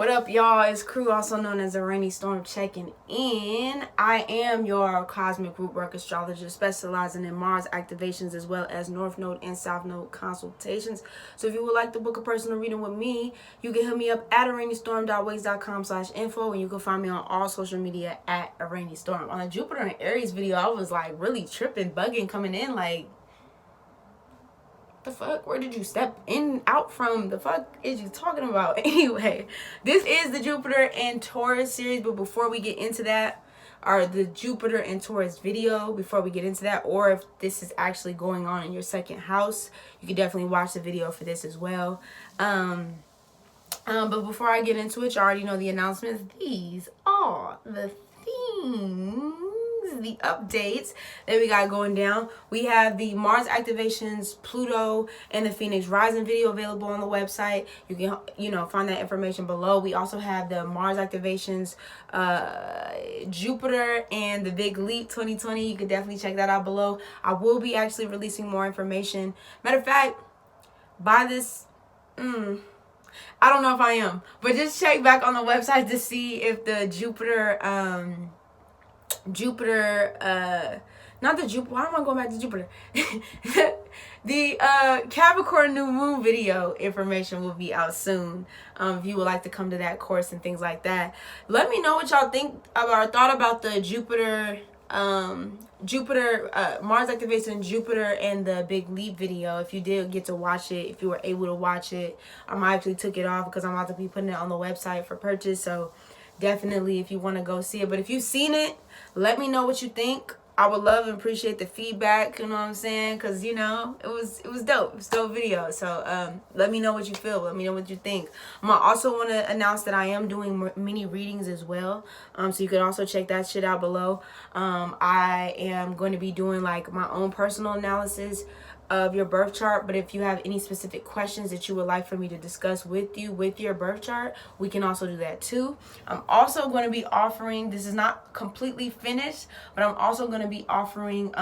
What up, y'all? It's Crew, also known as Araneae Storm, checking in. I am your Cosmic Rootwork astrologist, specializing in Mars activations as well as North Node and South Node consultations. So if you would like to book a personal reading with me, you can hit me up at araneastorm.wix.com/info, and you can find me on all social media at Araneae Storm. On the Jupiter and Aries video, I was like really tripping, bugging, coming in like, the fuck, where did you step in out from? The fuck is you talking about? Anyway, this is the Jupiter and Taurus series, but before we get into that, or the Jupiter and Taurus video, before we get into that, or if this is actually going on in your second house, you can definitely watch the video for this as well. But before I get into it, you already know the announcements. These are the things, the updates that we got going down. We have the Mars activations, Pluto, and the Phoenix Rising video available on the website. You can, find that information below. We also have the Mars activations, Jupiter, and the Big Leap 2020. You can definitely check that out below. I will be actually releasing more information. Matter of fact, by this, I don't know if I am, but just check back on the website to see if the not the Jupiter, why am I going back to Jupiter? The Capricorn new moon video information will be out soon. If you would like to come to that course and things like that. Let me know what y'all think about or thought about the Jupiter Mars activation, Jupiter, and the Big Leap video. If you did get to watch it, if you were able to watch it, I actually took it off because I'm about to be putting it on the website for purchase. So definitely, if you want to go see it. But if you've seen it, let me know what you think. I would love and appreciate the feedback, you know what I'm saying? Because, it was dope. It was a dope video. So let me know what you feel. Let me know what you think. I also want to announce that I am doing mini readings as well. So you can also check that shit out below. I am going to be doing like my own personal analysis of your birth chart, but if you have any specific questions that you would like for me to discuss with you with your birth chart, we can also do that too. I'm also going to be offering, this is not completely finished, but I'm also going to be offering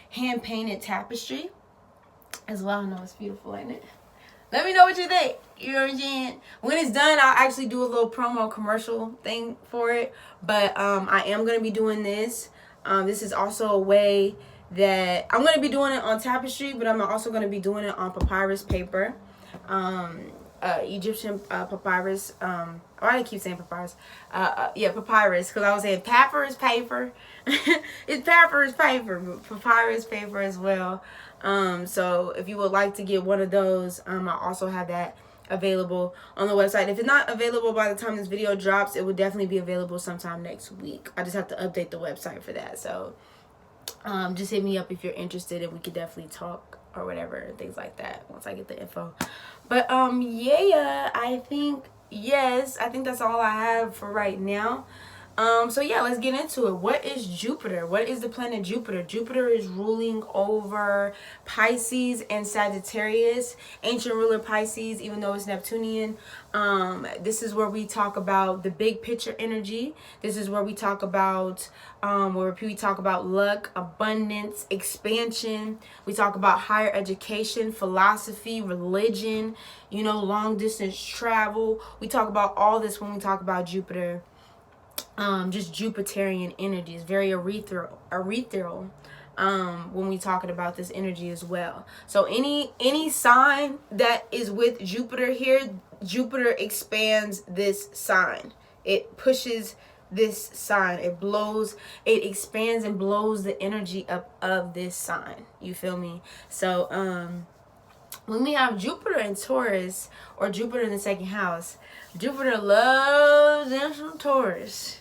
hand painted tapestry as well. I know it's beautiful, ain't it? Let me know what you think. You know what I'm saying? When it's done, I'll actually do a little promo commercial thing for it, but I am going to be doing this. This is also a way that I'm going to be doing it on Tapestry, but I'm also going to be doing it on papyrus paper, Egyptian papyrus. I keep saying papyrus. Yeah, papyrus, because I was saying papyrus paper. It's papyrus paper, but papyrus paper as well. So if you would like to get one of those, I also have that available on the website. If it's not available by the time this video drops, it will definitely be available sometime next week. I just have to update the website for that. So just hit me up if you're interested, and we could definitely talk or whatever, things like that, once I get the info. But yeah, I think that's all I have for right now. So yeah, let's get into it. What is Jupiter? What is the planet Jupiter? Jupiter is ruling over Pisces and Sagittarius, ancient ruler Pisces, even though it's Neptunian. This is where we talk about the big picture energy. This is where we talk about luck, abundance, expansion. We talk about higher education, philosophy, religion, long distance travel. We talk about all this when we talk about Jupiter. Just Jupiterian energy is very ethereal when we talking about this energy as well. So any sign that is with Jupiter here, Jupiter expands this sign. It pushes this sign. It expands and blows the energy up of this sign. You feel me? So when we have Jupiter in Taurus, or Jupiter in the second house, Jupiter loves them some Taurus.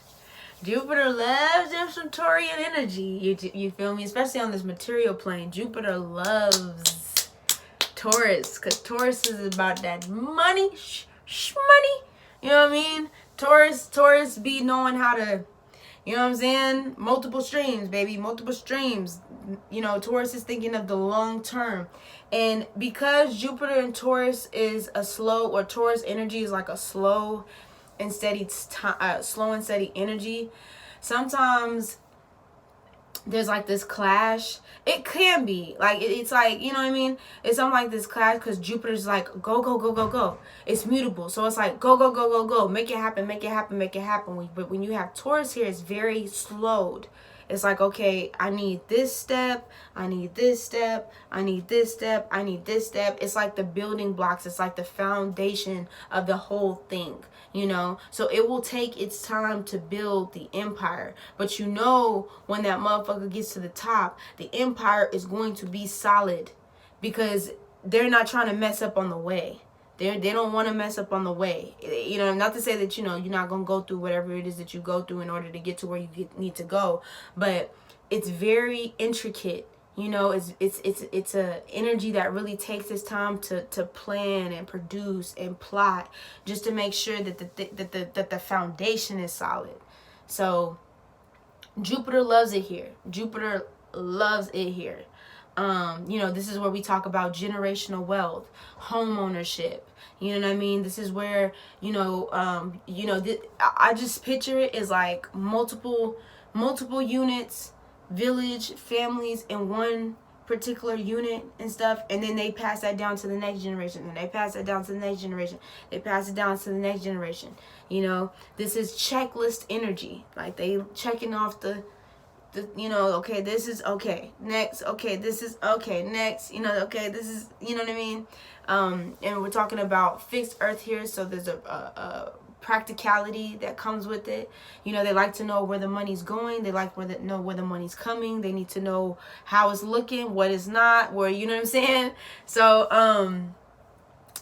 Jupiter loves them some Taurian energy. You feel me? Especially on this material plane. Jupiter loves Taurus, because Taurus is about that money, money. You know what I mean? Taurus be knowing how to, you know what I'm saying? Multiple streams, baby. Multiple streams. Taurus is thinking of the long term. And because Jupiter in Taurus is Taurus energy is like a slow and steady energy, sometimes there's like this clash. It can be like it's like, you know what I mean, it's something like this clash because Jupiter's like go go go go go. It's mutable, so it's like go go go go go, make it happen, make it happen, make it happen. But when you have Taurus here, it's very slowed. It's like, okay, I need this step, I need this step, I need this step, I need this step. It's like the building blocks. It's like the foundation of the whole thing, you know? So it will take its time to build the empire. But you know, when that motherfucker gets to the top, the empire is going to be solid because they're not trying to mess up on the way. They don't want to mess up on the way. You know, not to say that, you know, you're not going to go through whatever it is that you go through in order to get to where you need to go. But it's very intricate. You know, it's a energy that really takes its time to plan and produce and plot just to make sure that the foundation is solid. So Jupiter loves it here. Jupiter loves it here. You know, this is where we talk about generational wealth, home ownership. You know what I mean? This is where, I just picture it as like multiple units, village, families in one particular unit and stuff, and then they pass that down to the next generation, and they pass that down to the next generation, they pass it down to the next generation. You know, this is checklist energy. Like they checking off the okay, this is okay, next, okay, this is okay, next, okay, this is, you know what I mean? And we're talking about fixed earth here, so there's a practicality that comes with it. You know, they like to know where the money's going, they like know where the money's coming, they need to know how it's looking, what is not, where, you know what I'm saying? So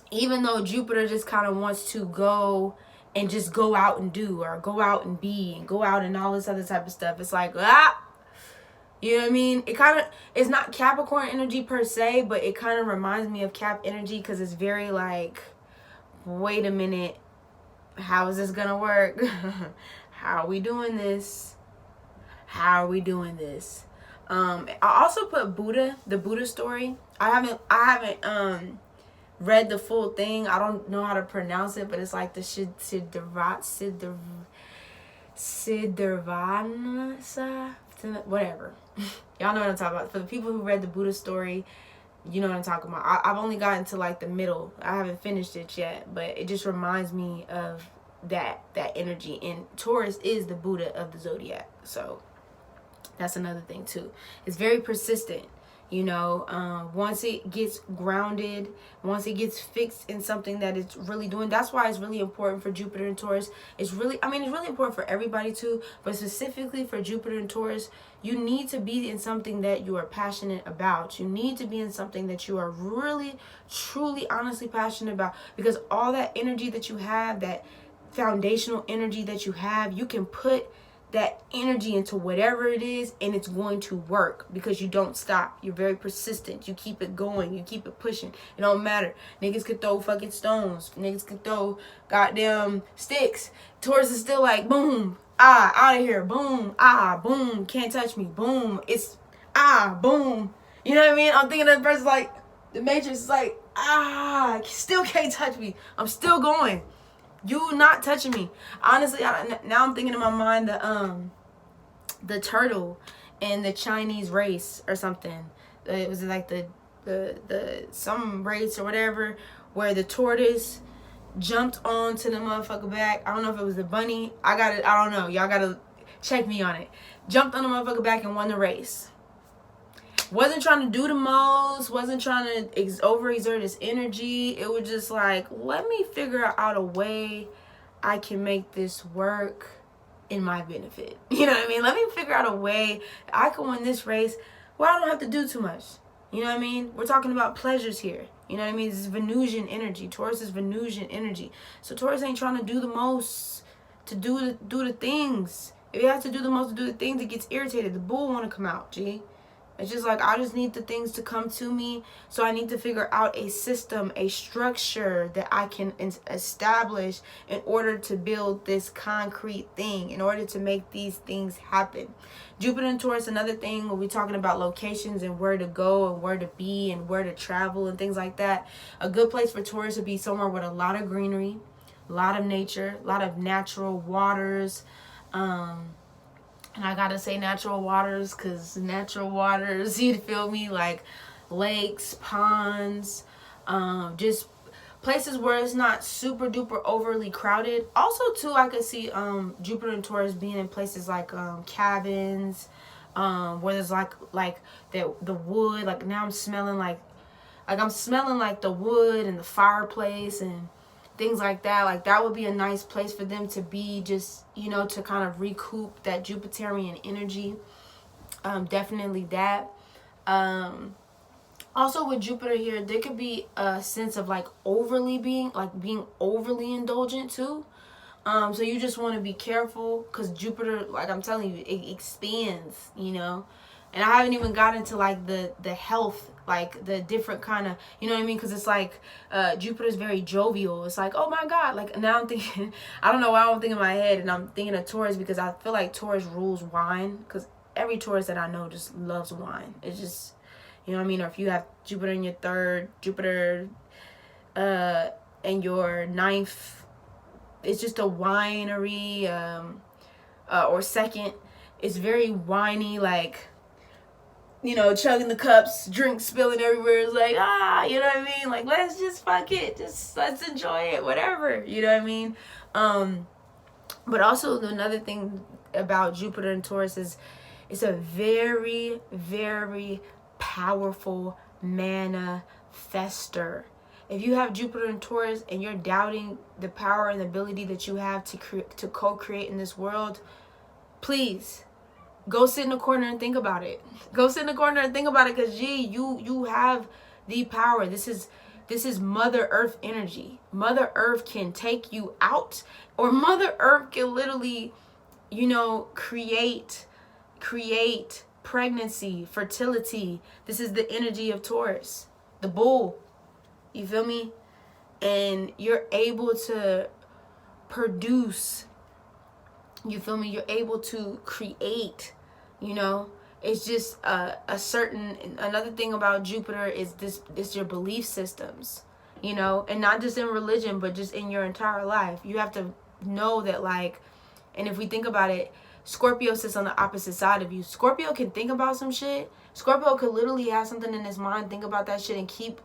even though Jupiter just kind of wants to go and just go out and do, or go out and be, and go out and all this other type of stuff, it's like, you know what I mean? It's not Capricorn energy per se, but it kind of reminds me of Cap energy because it's very like, wait a minute, how is this gonna work? How are we doing this? How are we doing this? I also put Buddha, the Buddha story. I haven't read the full thing. I don't know how to pronounce it, but it's like the Siddharvanasa, whatever. Y'all know what I'm talking about. For the people who read the Buddha story, you know what I'm talking about. I've only gotten to like the middle. I haven't finished it yet, but it just reminds me of that energy. And Taurus is the Buddha of the zodiac, so that's another thing too. It's very persistent. You know, once it gets grounded, once it gets fixed in something that it's really doing, that's why it's really important for Jupiter and Taurus. It's really important for everybody too, but specifically for Jupiter and Taurus, you need to be in something that you are passionate about. You need to be in something that you are really, truly, honestly passionate about, because all that energy that you have, that foundational energy that you have, you can put that energy into whatever it is and it's going to work because you don't stop. You're very persistent. You keep it going. You keep it pushing. It don't matter. Niggas could throw fucking stones. Niggas could throw goddamn sticks. Taurus is still like, boom, out of here. Boom, boom, can't touch me. Boom, it's, boom. You know what I mean? I'm thinking of the person like, the Matrix is like, still can't touch me. I'm still going. You not touching me. Honestly, now I'm thinking in my mind the turtle in the Chinese race or something. It was like the some race or whatever where the tortoise jumped onto the motherfucker back. I don't know if it was the bunny. I don't know. Y'all gotta check me on it. Jumped on the motherfucker back and won the race. Wasn't trying to do the most, wasn't trying to overexert his energy. It was just like, let me figure out a way I can make this work in my benefit. You know what I mean? Let me figure out a way I can win this race where I don't have to do too much. You know what I mean? We're talking about pleasures here. You know what I mean? This is Venusian energy. Taurus is Venusian energy. So Taurus ain't trying to do the most to do the things. If he has to do the most to do the things, it gets irritated. The bull want to come out, G. It's just like, I just need the things to come to me. So I need to figure out a system, a structure that I can establish in order to build this concrete thing, in order to make these things happen. Jupiter and Taurus, another thing, when we're talking about locations and where to go and where to be and where to travel and things like that. A good place for Taurus would be somewhere with a lot of greenery, a lot of nature, a lot of natural waters, And I gotta say natural waters, because natural waters, you feel me, like lakes, ponds, just places where it's not super duper overly crowded. Also too, I could see Jupiter and Taurus being in places like cabins, where there's like the wood. Like now I'm smelling like I'm smelling like the wood and the fireplace and things like that. Like that would be a nice place for them to be, just, you know, to kind of recoup that Jupiterian energy. Definitely that. Also with Jupiter here, there could be a sense of like being overly indulgent too. So you just want to be careful, because Jupiter, like I'm telling you, it expands, you know. And I haven't even got into like the health, like the different kind of, you know what I mean? Because it's like Jupiter's very jovial. It's like, oh my God, like now I'm thinking, I don't know why I'm thinking in my head, and I'm thinking of Taurus because I feel like Taurus rules wine, because every Taurus that I know just loves wine. It's just, you know what I mean? Or if you have Jupiter in your third, Jupiter in your ninth, it's just a winery, or second. It's very winey, like, you know, chugging the cups, drink spilling everywhere. It's like, you know what I mean? Like, let's just fuck it. Just let's enjoy it, whatever. You know what I mean? But also another thing about Jupiter and Taurus is it's a very, very powerful manifester. If you have Jupiter and Taurus and you're doubting the power and the ability that you have to co-create in this world, please go sit in a corner and think about it. Go sit in a corner and think about it, because you have the power. This is Mother Earth energy. Mother Earth can take you out, or Mother Earth can literally, you know, create pregnancy, fertility. This is the energy of Taurus, the bull. You feel me? And you're able to produce. You feel me? You're able to create, you know? It's just another thing about Jupiter is your belief systems, you know? And not just in religion, but just in your entire life. You have to know that, like, and if we think about it, Scorpio sits on the opposite side of you. Scorpio can think about some shit. Scorpio could literally have something in his mind, think about that shit, and keep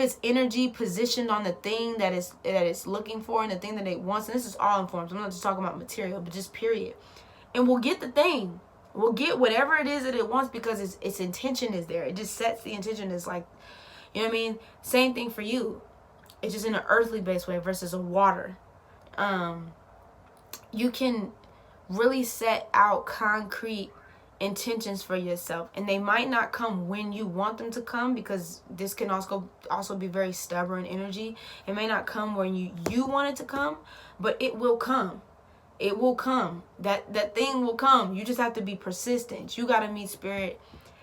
its energy positioned on the thing that it's looking for and the thing that it wants. And this is all in forms. I'm not just talking about material, but just period. And we'll get the thing. We'll get whatever it is that it wants, because its intention is there. It just sets the intention. It's like, you know what I mean? Same thing for you. It's just in an earthly based way versus a water. You can really set out concrete intentions for yourself, and they might not come when you want them to come, because this can also be very stubborn energy. It may not come when you want it to come, but it will come. It will come. That thing will come. You just have to be persistent. You got to meet spirit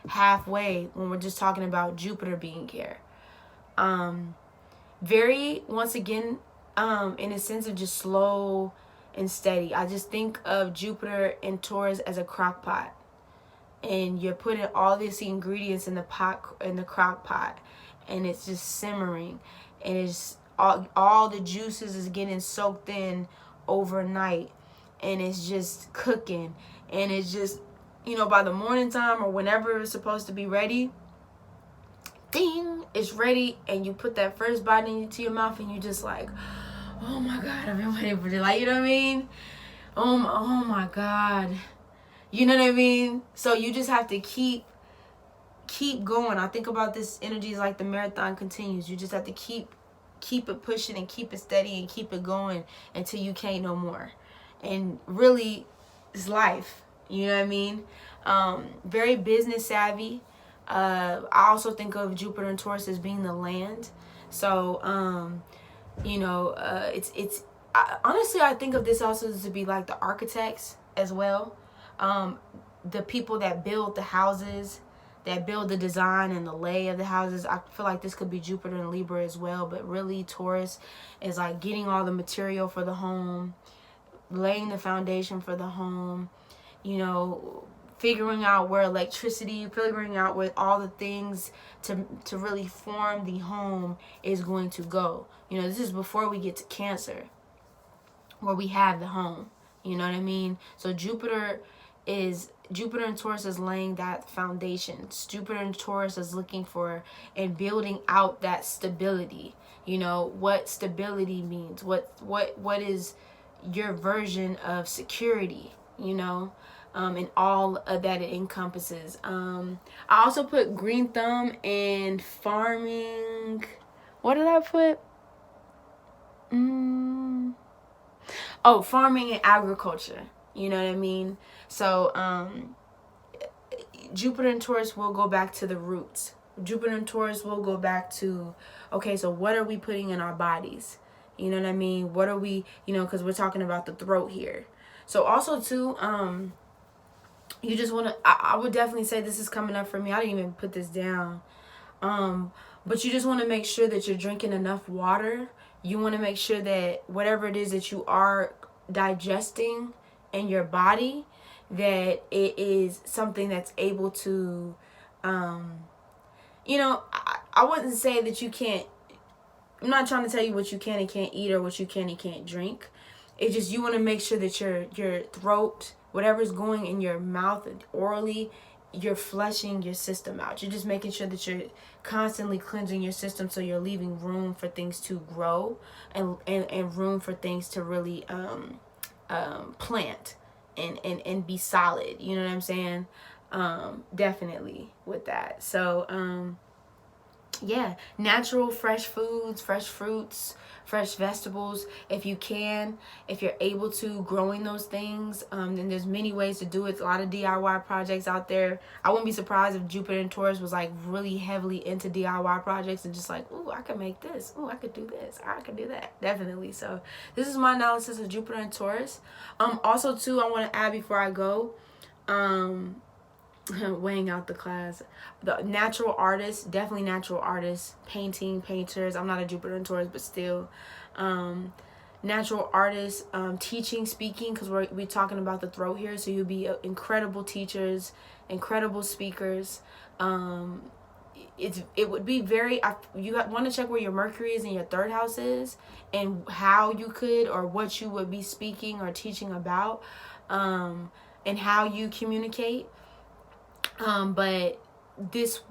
halfway when we're just talking about Jupiter being here. Very, once again, in a sense of just slow and steady. I just think of Jupiter and Taurus as a crock pot. And you're putting all these ingredients in the crock pot, and it's just simmering, and it's all the juices is getting soaked in overnight, and it's just cooking, and it's just, you know, by the morning time or whenever it's supposed to be ready, ding, it's ready, and you put that first bite into your mouth, and you just like, oh my God, I've been waiting for this. Like, you know what I mean? Oh my God. You know what I mean? So you just have to keep going. I think about this energy is like the marathon continues. You just have to keep it pushing and keep it steady and keep it going until you can't no more. And really, it's life. You know what I mean? Very business savvy. I also think of Jupiter and Taurus as being the land. So, you know, honestly, I think of this also to be like the architects as well. The people that build the houses, that build the design and the lay of the houses. I feel like this could be Jupiter and Libra as well, but really Taurus is like getting all the material for the home, laying the foundation for the home, you know, figuring out where electricity, figuring out where all the things to really form the home is going to go. You know, this is before we get to Cancer, where we have the home. You know what I mean? So Jupiter and Taurus is laying that foundation. Jupiter and Taurus is looking for and building out that stability. You know what stability means. What is your version of security? You know, and all of that it encompasses. I also put green thumb and farming. What did I put? Oh, farming and agriculture. You know what I mean? So, Jupiter and Taurus will go back to the roots. Jupiter and Taurus will go back to, okay, so what are we putting in our bodies? You know what I mean? What are we, because we're talking about the throat here. So also too, you just want to, I would definitely say this is coming up for me. I didn't even put this down. But you just want to make sure that you're drinking enough water. You want to make sure that whatever it is that you are digesting in your body, that it is something that's able to, I wouldn't say that you can't, I'm not trying to tell you what you can and can't eat or what you can and can't drink. It's just you want to make sure that your throat, whatever's going in your mouth orally, you're flushing your system out. You're just making sure that you're constantly cleansing your system, so you're leaving room for things to grow and room for things to really plant and be solid. You know what I'm saying? Definitely with that. So yeah, natural fresh foods, fresh fruits, fresh vegetables, if you're able to, growing those things. And there's many ways to do it. A lot of DIY projects out there. I wouldn't be surprised if Jupiter and Taurus was like really heavily into DIY projects and just like, ooh, I could make this, ooh, I could do this, I could do that. Definitely. So this is my analysis of Jupiter and Taurus. Also too, I want to add before I go, weighing out the class, the natural artists, definitely natural artists, painters. I'm not a Jupiter and Taurus, but still, natural artists, teaching, speaking, because we're talking about the throat here, so you'll be incredible teachers, incredible speakers. It would be very, you want to check where your Mercury is in your third house is, and how you could, or what you would be speaking or teaching about, and how you communicate. But this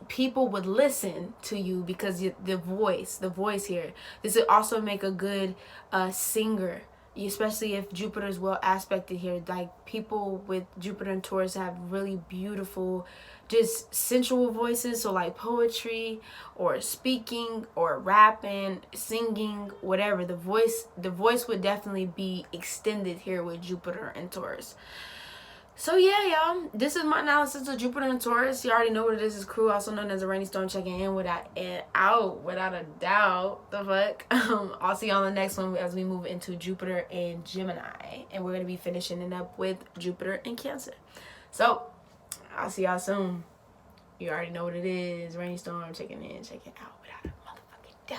people would listen to you because the voice here. This would also make a good singer, especially if Jupiter is well aspected here. Like, people with Jupiter and Taurus have really beautiful, just sensual voices. So like poetry or speaking or rapping, singing, whatever. The voice would definitely be extended here with Jupiter and Taurus. So yeah, y'all, this is my analysis of Jupiter and Taurus. You already know what it is. It's crew, also known as a rainy storm, checking in without a doubt. The fuck. I'll see y'all on the next one as we move into Jupiter and Gemini, and we're gonna be finishing it up with Jupiter and Cancer. So I'll see y'all soon. You already know what it is. Rainy storm, checking in, checking out without a